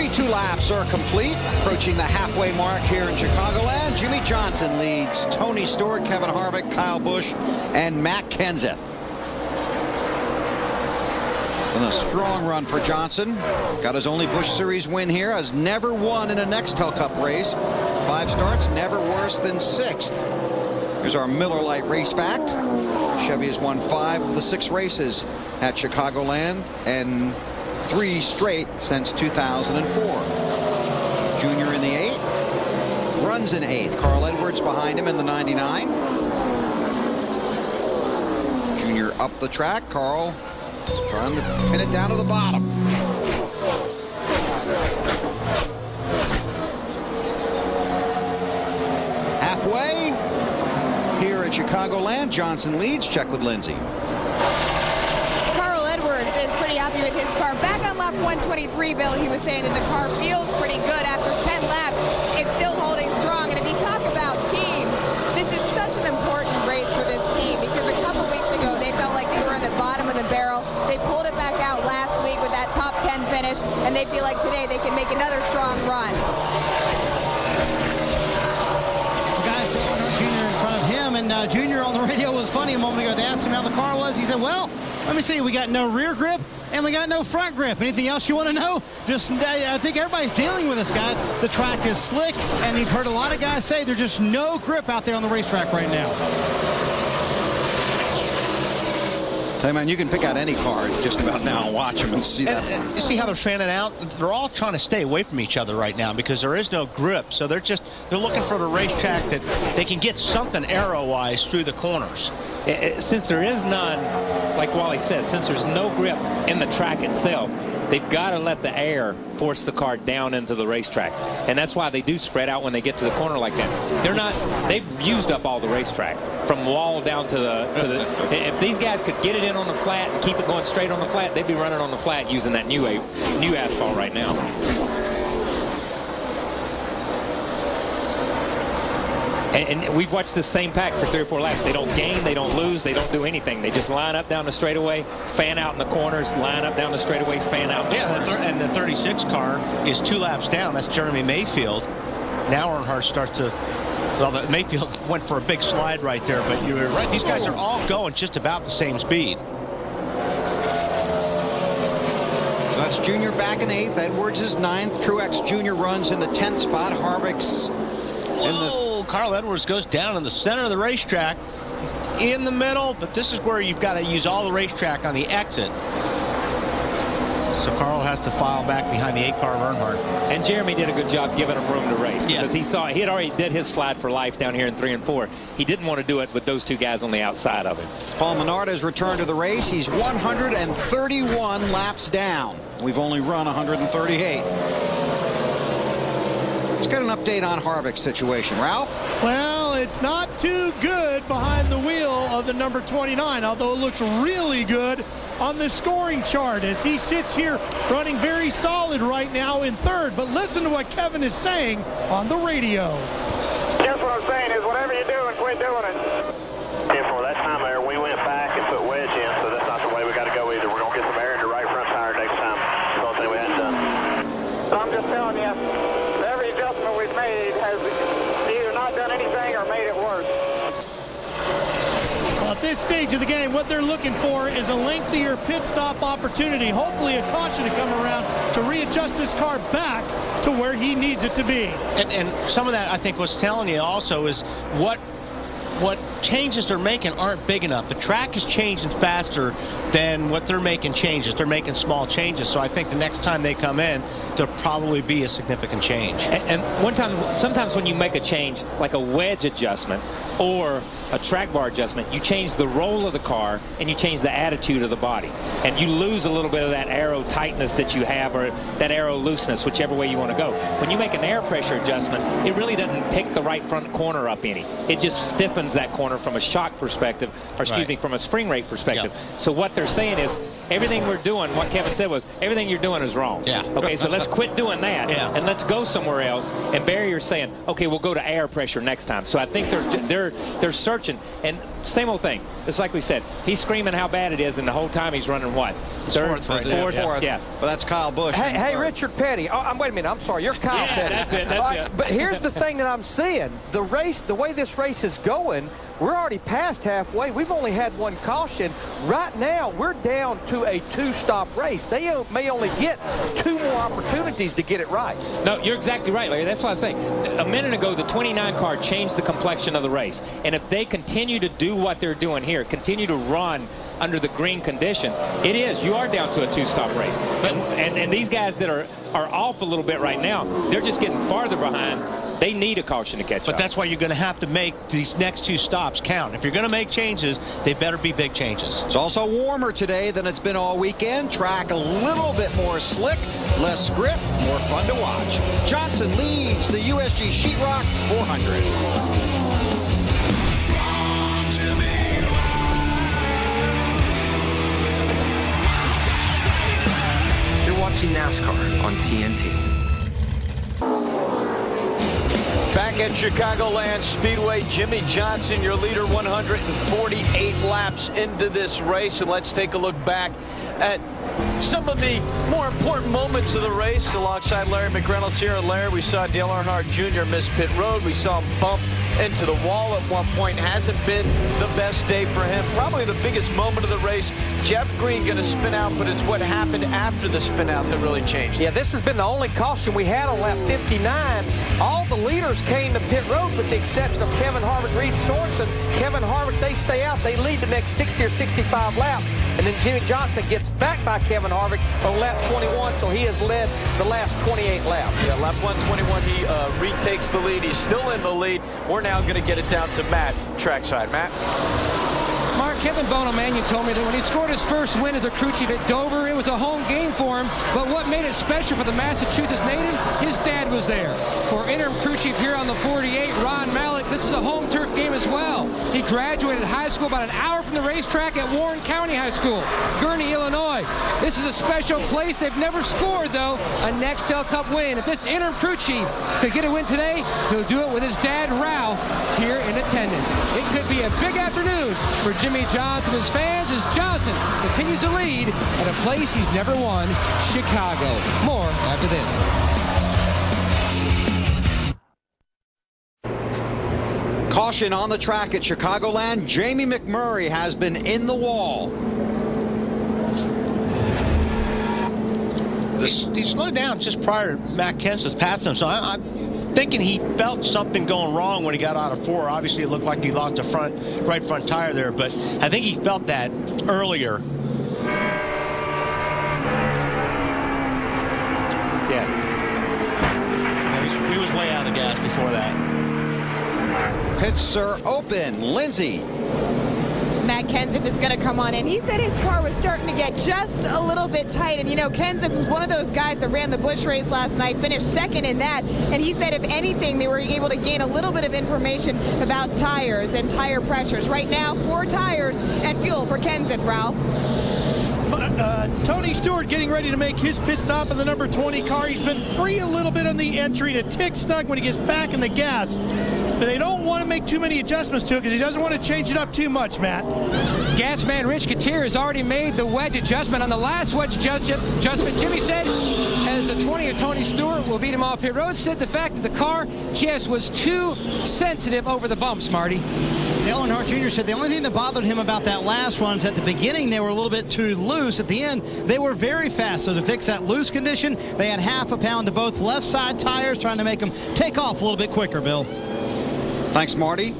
32 laps are complete, approaching the halfway mark here in Chicagoland. Jimmy Johnson leads Tony Stewart, Kevin Harvick, Kyle Busch, and Matt Kenseth. And a strong run for Johnson. Got his only Busch Series win here. Has never won in a Nextel Cup race. 5 starts, never worse than 6th. Here's our Miller Lite race fact. Chevy has won 5 of the 6 races at Chicagoland and 3 straight since 2004. Junior in the 8. Runs in 8th. Carl Edwards behind him in the 99. Junior up the track. Carl trying to pin it down to the bottom. Halfway here at Chicagoland, Johnson leads. Check with Lindsay. Carl Edwards is pretty happy with his car. Back on lap 123, Bill, he was saying that the car feels pretty good after 10 laps. It's still holding strong. And if you talk about teams, this is such an important race for this team because a couple weeks ago they felt like they were in the bottom of the barrel. They pulled it back out last week with that top 10 finish, and they feel like today they can make another strong run. And Junior on the radio was funny a moment ago. They asked him how the car was. He said, well, let me see. We got no rear grip and we got no front grip. Anything else you want to know? Just, I think everybody's dealing with this, guys. The track is slick, and you've heard a lot of guys say there's just no grip out there on the racetrack right now. Hey man, you can pick out any car just about now and watch them and see that. And you see how they're fanning out? They're all trying to stay away from each other right now because there is no grip. So they're looking for the racetrack that they can get something aero-wise through the corners. Since there is none, like Wally says, since there's no grip in the track itself, they've got to let the air force the car down into the racetrack. And that's why they do spread out when they get to the corner like that. They've used up all the racetrack from wall down to the if these guys could get it in on the flat and keep it going straight on the flat, they'd be running on the flat using that new asphalt right now. And we've watched this same pack for 3 or 4 laps. They don't gain, they don't lose, they don't do anything. They just line up down the straightaway, fan out in the corners, line up down the straightaway, fan out in the corners. And the 36 car is 2 laps down. That's Jeremy Mayfield. Now Earnhardt starts to, well, Mayfield went for a big slide right there, but you were right. These guys are all going just about the same speed. So that's Junior back in 8th. Edwards is 9th. Truex Jr. runs in the 10th spot. Harvick's Carl Edwards goes down in the center of the racetrack. He's in the middle, but this is where you've got to use all the racetrack on the exit. So Carl has to file back behind the 8-car of Earnhardt. And Jeremy did a good job giving him room to race because he had already did his slide for life down here in 3 and 4. He didn't want to do it with those 2 guys on the outside of him. Paul Menard has returned to the race. He's 131 laps down. We've only run 138. Let's get an update on Harvick's situation. Ralph? Well, it's not too good behind the wheel of the number 29, although it looks really good on the scoring chart as he sits here running very solid right now in 3rd. But listen to what Kevin is saying on the radio. Just what I'm saying is whatever you're doing, quit doing it. Yeah, for that time there, we went back and put wedge in, so that's not the way we got to go either. We're going to get some air in the right front tire next time. That's the only thing we hadn't done. So I'm just telling you, every adjustment we've made has either not done anything or made it worse. Well, at this stage of the game, what they're looking for is a lengthier pit stop opportunity, hopefully a caution to come around to readjust this car back to where he needs it to be. And some of that, I think, was telling you also is what changes they're making aren't big enough. The track is changing faster than what they're making changes. They're making small changes. So I think the next time they come in, there'll probably be a significant change. And sometimes when you make a change, like a wedge adjustment or a track bar adjustment, you change the roll of the car and you change the attitude of the body. And you lose a little bit of that aero tightness that you have, or that aero looseness, whichever way you want to go. When you make an air pressure adjustment, it really doesn't pick the right front corner up any. It just stiffens that corner from a shock perspective, or excuse me, from a spring rate perspective. Yeah. So what they're saying is, everything we're doing, what Kevin said was, everything you're doing is wrong. Yeah. Okay, so let's quit doing that, and let's go somewhere else. And Barrier's saying, okay, we'll go to air pressure next time. So I think they're searching. And same old thing. It's like we said. He's screaming how bad it is, and the whole time he's running what? Fourth. Yeah. But that's Kyle Busch. Hey, Richard Petty. Oh, wait a minute. I'm sorry. You're Kyle Petty. That's it. But here's the thing that I'm seeing. The way this race is going, we're already past halfway. We've only had one caution. Right now, we're down to a 2-stop race. They may only get 2 more opportunities to get it right. No, you're exactly right, Larry. That's what I was saying. A minute ago, the 29 car changed the complexion of the race. And if they continue to do what they're doing here, continue to run under the green conditions, you are down to a 2-stop race. And these guys that are off a little bit right now, they're just getting farther behind. They need a caution to catch up. But that's why you're going to have to make these next 2 stops count. If you're going to make changes, they better be big changes. It's also warmer today than it's been all weekend. Track a little bit more slick, less grip, more fun to watch. Johnson leads the USG Sheetrock 400. You're watching NASCAR on TNT. Back at Chicagoland Speedway, Jimmie Johnson, your leader, 148 laps into this race. And let's take a look back at some of the more important moments of the race alongside Larry McReynolds here. And Larry, we saw Dale Earnhardt Jr. miss pit road. We saw him bump into the wall at one point. Hasn't been the best day for him. Probably the biggest moment of the race. Jeff Green going to spin out, but it's what happened after the spin out that really changed. Yeah, this has been the only caution we had on lap 59. All the leaders came to pit road with the exception of Kevin Harvick, Reed Sorensen. Kevin Harvick, they stay out. They lead the next 60 or 65 laps. And then Jimmie Johnson gets back by Kevin Harvick on lap 21, so he has led the last 28 laps. Yeah, lap 121, he retakes the lead. He's still in the lead. We're now going to get it down to Matt, trackside. Matt? Mark, Kevin Bono-Mannion told me that when he scored his first win as a crew chief at Dover, it was a home game for him. But what made it special for the Massachusetts native, his dad was there. For interim crew chief here on the 48, Ron Malik, this is a home turf game as well. He graduated high school about an hour from the racetrack at Warren County High School, Gurnee, Illinois. This is a special place. They've never scored, though, a Nextel Cup win. If this interim crew chief could get a win today, he'll do it with his dad, Ralph, here in attendance. It could be a big afternoon for Jimmie Johnson and his fans as Johnson continues to lead at a place he's never won, Chicago. More after this. Caution on the track at Chicagoland. Jamie McMurray has been in the wall. He slowed down just prior to Matt Kenseth's passing him, so I'm thinking he felt something going wrong when he got out of 4. Obviously, it looked like he lost the right front tire there, but I think he felt that earlier. Yeah. He was way out of the gas before that. Pits are open. Lindsay. Matt Kenseth is going to come on in. He said his car was starting to get just a little bit tight. And, you know, Kenseth was one of those guys that ran the Busch race last night, finished second in that. And he said, if anything, they were able to gain a little bit of information about tires and tire pressures. Right now, 4 tires and fuel for Kenseth, Ralph. Tony Stewart getting ready to make his pit stop in the number 20 car. He's been free a little bit on the entry to tick snug when he gets back in the gas. But they don't want to make too many adjustments to it because he doesn't want to change it up too much, Matt. Gas man Rich Katir has already made the wedge adjustment. On the last wedge adjustment, Jimmy said, as the 20 of Tony Stewart will beat him off pit road, said the fact that the car just was too sensitive over the bumps, Marty. Dale Earnhardt Jr. said the only thing that bothered him about that last one is at the beginning they were a little bit too loose. At the end, they were very fast. So to fix that loose condition, they had half a pound to both left side tires, trying to make them take off a little bit quicker, Bill. Thanks, Marty.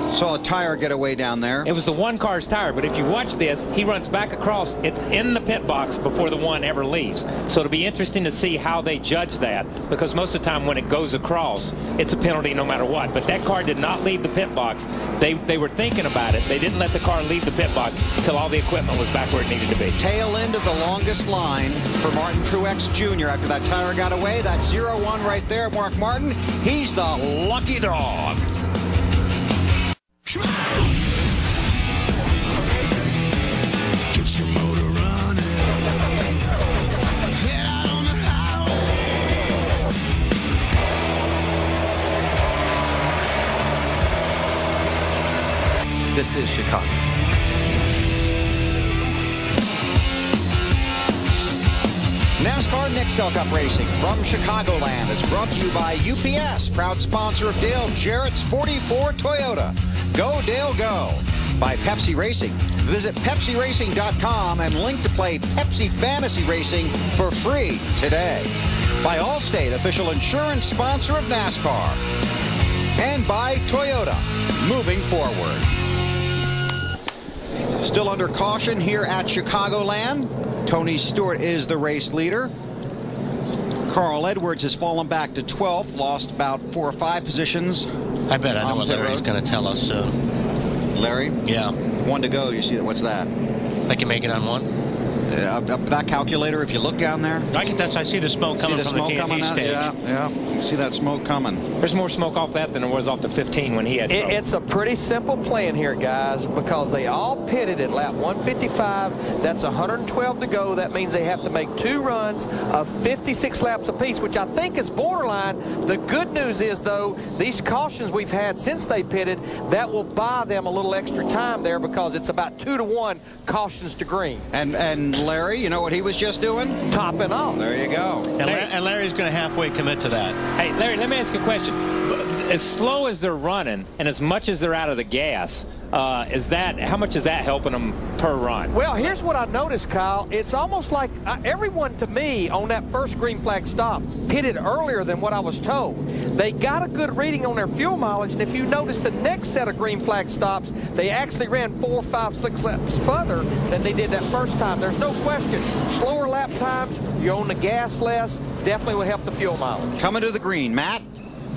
Saw a tire get away down there. It was the one car's tire, but if you watch this, he runs back across. It's in the pit box before the one ever leaves. So it'll be interesting to see how they judge that, because most of the time when it goes across, it's a penalty no matter what. But that car did not leave the pit box. They were thinking about it. They didn't let the car leave the pit box until all the equipment was back where it needed to be. Tail end of the longest line for Martin Truex Jr. after that tire got away. That 0-1 right there, Mark Martin. He's the lucky dog. The This is Chicago. NASCAR Nextel Cup Racing from Chicagoland is brought to you by UPS, proud sponsor of Dale Jarrett's 44 Toyota. Go, Dale, go. By Pepsi Racing. Visit PepsiRacing.com and link to play Pepsi Fantasy Racing for free today. By Allstate, official insurance sponsor of NASCAR. And by Toyota, moving forward. Still under caution here at Chicagoland. Tony Stewart is the race leader. Carl Edwards has fallen back to 12th, lost about 4 or 5 positions. I bet I know what Larry's going to tell us soon. Larry? Yeah. 1 to go. You see that? What's that? I can make it on 1. Up that calculator, if you look down there. I see the smoke coming from the TNT stage. Yeah. You see that smoke coming. There's more smoke off that than there was off the 15 when he had trouble. It's a pretty simple plan here, guys, because they all pitted at lap 155. That's 112 to go. That means they have to make 2 runs of 56 laps apiece, which I think is borderline. The good news is, though, these cautions we've had since they pitted, that will buy them a little extra time there because it's about 2 to 1 cautions to green. And Larry, you know what he was just doing? Topping off. There you go. And Larry's going to halfway commit to that. Hey, Larry, let me ask you a question. As slow as they're running and as much as they're out of the gas, how much is that helping them per run? Well, here's what I noticed, Kyle. It's almost like everyone, to me, on that first green flag stop, pitted earlier than what I was told. They got a good reading on their fuel mileage, and if you notice the next set of green flag stops, they actually ran 4, 5, 6 laps further than they did that first time. There's no question. Slower lap times, you own the gas less, definitely will help the fuel mileage. Coming to the green, Matt.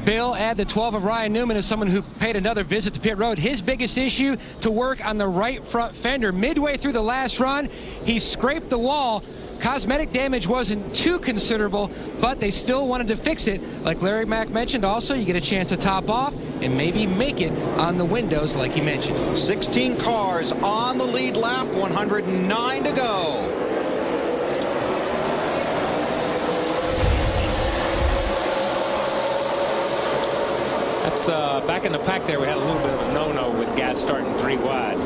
Bill, add the 12 of Ryan Newman as someone who paid another visit to pit road. His biggest issue to work on the right front fender. Midway through the last run, he scraped the wall. Cosmetic damage wasn't too considerable, but they still wanted to fix it. Like Larry Mack mentioned also, you get a chance to top off and maybe make it on the windows like he mentioned. 16 cars on the lead lap, 109 to go. That's back in the pack there. We had a little bit of a no-no with guys starting 3 wide.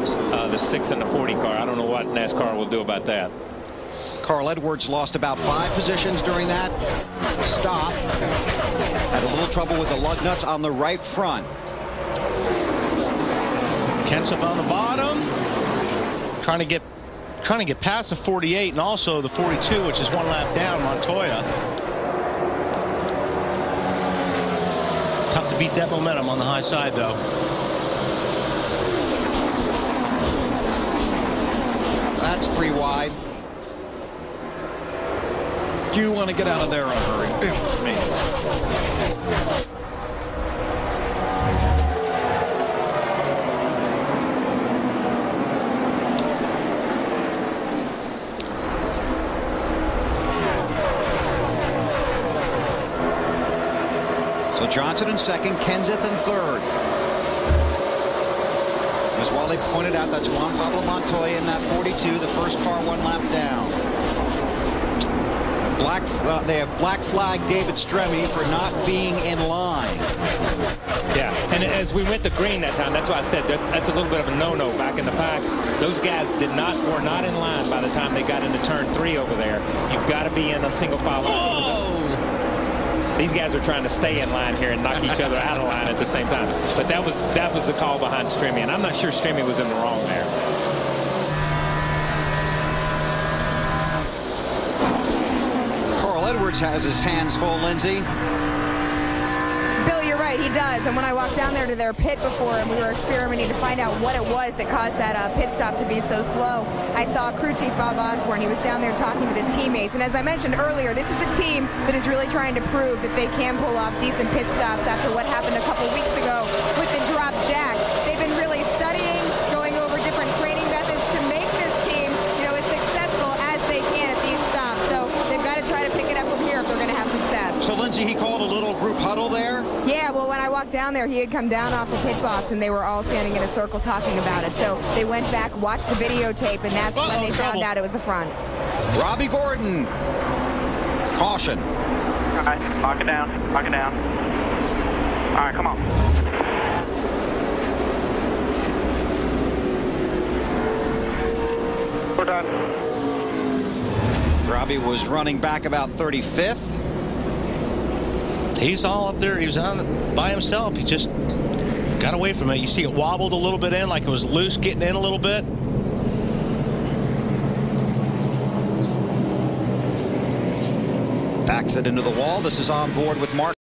The 6 and the 40 car. I don't know what NASCAR will do about that. Carl Edwards lost about 5 positions during that stop. Had a little trouble with the lug nuts on the right front. Kent's up on the bottom, trying to get past the 48 and also the 42, which is 1 lap down. Montoya. Tough to beat that momentum on the high side, though. That's 3 wide. You want to get out of there in a hurry. Me. So Johnson in second, Kenseth in third. As Wally pointed out, that's Juan Pablo Montoya in that 42, the first car 1 lap down. They have black flag David Stremme for not being in line. Yeah, and as we went to green that time, that's why I said that's a little bit of a no-no back in the pack. Those guys were not in line by the time they got into turn 3 over there. You've got to be in a single file line. These guys are trying to stay in line here and knock each other out of line at the same time. But that was the call behind Stremme, and I'm not sure Stremme was in the wrong there. Edwards has his hands full, Lindsay. Bill, you're right, he does. And when I walked down there to their pit before and we were experimenting to find out what it was that caused that pit stop to be so slow, I saw crew chief Bob Osborne. He was down there talking to the teammates. And as I mentioned earlier, this is a team that is really trying to prove that they can pull off decent pit stops after what happened a couple weeks ago with the drop jack. They've been really studying, going over different training methods to make this team, as successful as they can at these stops. So they've got to try to pick it up from here if they're going to have success. So, Lindsay, he called a little group huddle there? Yeah, well, when I walked down there, he had come down off the pit box, and they were all standing in a circle talking about it. So they went back, watched the videotape, and that's when they found out it was the front. Robbie Gordon. Caution. All right, lock it down. Lock it down. All right, come on. We're done. Robbie was running back about 35th. He's all up there. He was on by himself. He just got away from it. You see it wobbled a little bit in, like it was loose getting in a little bit. Backs it into the wall. This is on board with Mark.